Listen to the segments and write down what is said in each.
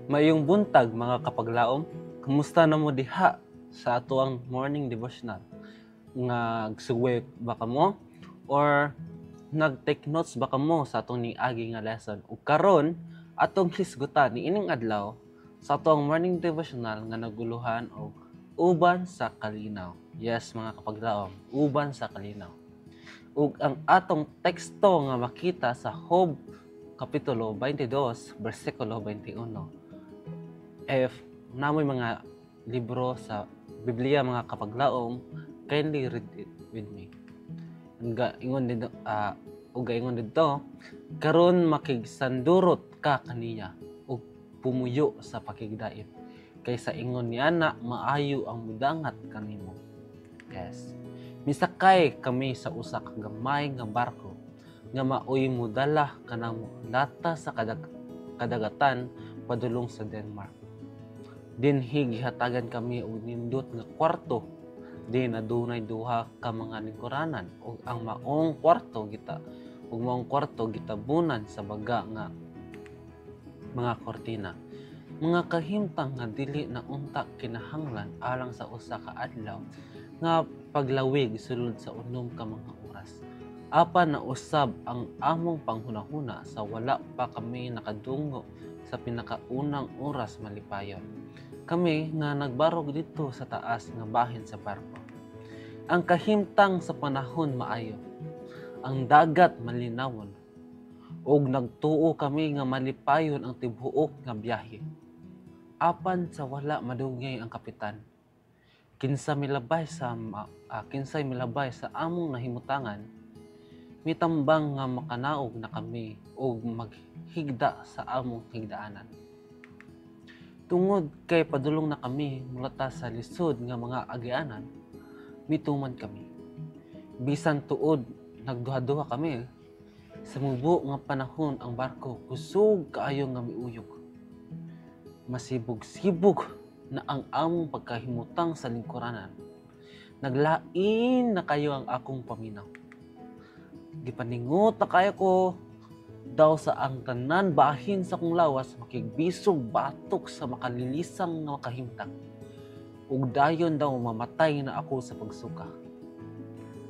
Mayong buntag mga kapaglaom, kumusta na mo diha sa atuang morning devotional? Nagsugway ba kamo or nag-take notes ba kamo sa atong niagi nga lesson? Ug karon atong hisgutan ni ining adlaw sa atuang morning devotional nga naguluhan og uban sa kalinaw. Yes mga kapaglaom, uban sa kalinaw. Ug ang atong teksto nga makita sa Job kapitulo 22 bersikulo 21. If namoy mga libro sa Biblia mga kapaglaom, kindly read it with me. Uga ingon dito, karon makigsandurot ka kaniya ug pumuyo sa pakigdait. Kaysa ingon ni ana maayo ang mudangat kanimo. Yes. Misakay kami sa usa ka gamay nga barko nga maoy mudala kanang lata sa kadagatan padulong sa Denmark. Dinhi gihatagan kami og nindot nga kwarto. Din adunay duha ka mga lingkuranan ug ang maong kwarto gitabunan sa baga nga mga kortina. Mga kahimtang nga dili na unta kinahanglan alang sa usa ka adlaw nga paglawig sulod sa unom ka mga oras. Apan na usab ang among panghunahuna sa wala pa kami nakadungo sa pinakaunang oras malipayon. Kami nga nagbarog dito sa taas nga bahin sa barko. Ang kahimtang sa panahon maayo, ang dagat malinawon, ug nagtuo kami nga malipayon ang tibuok nga biyahe. Apan sa wala madugay ang kapitan. Kinsay milabay sa among nahimutangan, mitambang nga makanaog na kami ug maghigda sa among higdaanan. Tungod kay padulong na kami mulata sa lisod nga mga agianan, mituman kami. Bisan tuod nagduha-duha kami, sa mubo nga panahon ang barko kusog kaayo nga miuyog. Masibog-sibog na ang among pagkahimutang sa lingkuranan. Naglain na kayo ang akong paminaw. Gipaningot na kayo ko daw sa ang tanan bahin sa kong lawas makigbisog batok sa makalilisang nga makahimtang. Ug dayon daw mamatay na ako sa pagsuka.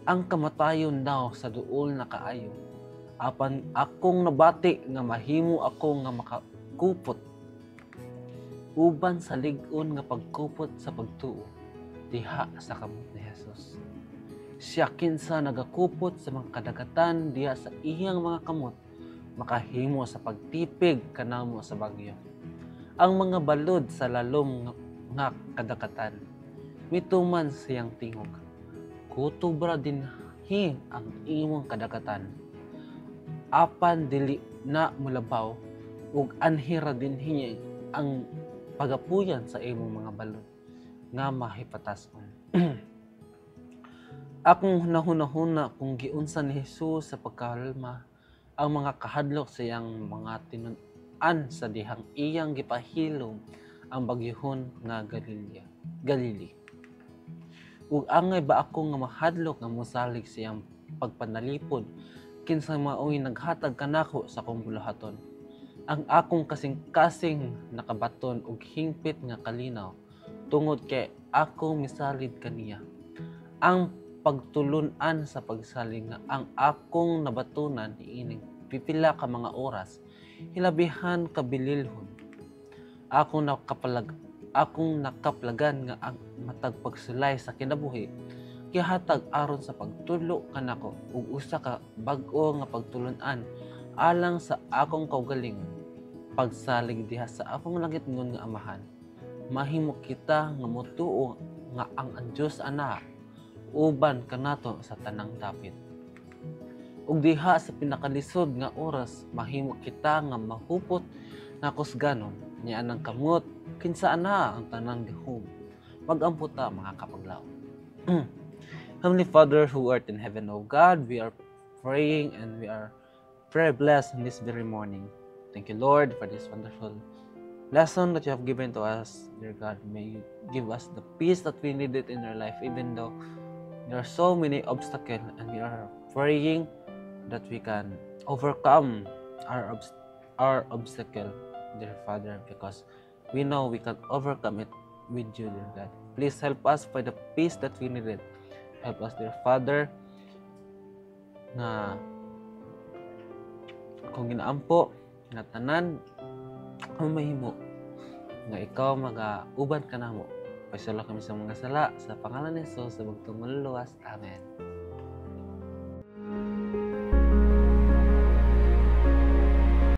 Ang kamatayon daw sa duol na kaayo. Apan akong nabati nga mahimo ako nga makakupot. Uban sa lig-on nga pagkupot sa pagtuo diha sa kamot ni Jesus. Siya kinsa nagakupot sa mga kadagatan diha sa iyang mga kamot makahimo sa pagtipig kanamo sa bagyo. Ang mga balod sa lalom nga kadagatan mituman siyang tingog. Kutubra dinhi ang imong kadagatan. Apan dili na mulabaw ug anhira dinhi ang pagapuyan sa imong mga balod nga mahipatason. Akong hunahuna kung giunsa ni Jesus sa pagkalma ang mga kahadlok sa iyang mga tinun-an sa dihang iyang gipahilom ang bagyuhon nga Galili. Ug angay ba ako nga mahadlok nga mosalig sa iyang pagpanalipod kinsa maoy naghatag kanako sa kong bulahaton. Ang akong kasing-kasing nakabaton og hingpit nga kalinaw tungod kay ako misalid kaniya. Ang pagtulunan sa pagsalig nga ang akong nabatunan niining pipila ka mga oras hilabihan kabililhon. Akong nakaplagan nga ang matag pagsulay sa kinabuhi gihatag aron sa pagtulo kanako ug usa ka bag-o nga pagtulunan alang sa akong kaugalingon. Pagsalig diha sa akong langitngon nga amahan, mahimo kita nga motuo nga ang Dios ana uban kanato sa tanang dapit. Ug diha sa pinakalisod nga oras mahimo kita nga mahupot nga kusganon niya anang kamot kinsa ana ang tanang gihum. Mag-amputa mga kapaglaw. Heavenly Father who art in heaven, O God, we are praying and we are very blessed in this very morning. Thank you, Lord, for this wonderful lesson that you have given to us. Dear God, may you give us the peace that we needed in our life, even though there are so many obstacles, and we are praying that we can overcome our obstacle, dear Father, because we know we can overcome it with you, dear God. Please help us find the peace that we needed. Help us, dear Father, na kung ginaampo nga tanan ang mahimo nga ikaw mag-uban ka namo. Pasala kami sa mga sala sa pangalan ni Jesus sa bugtong maluluwas. Amen.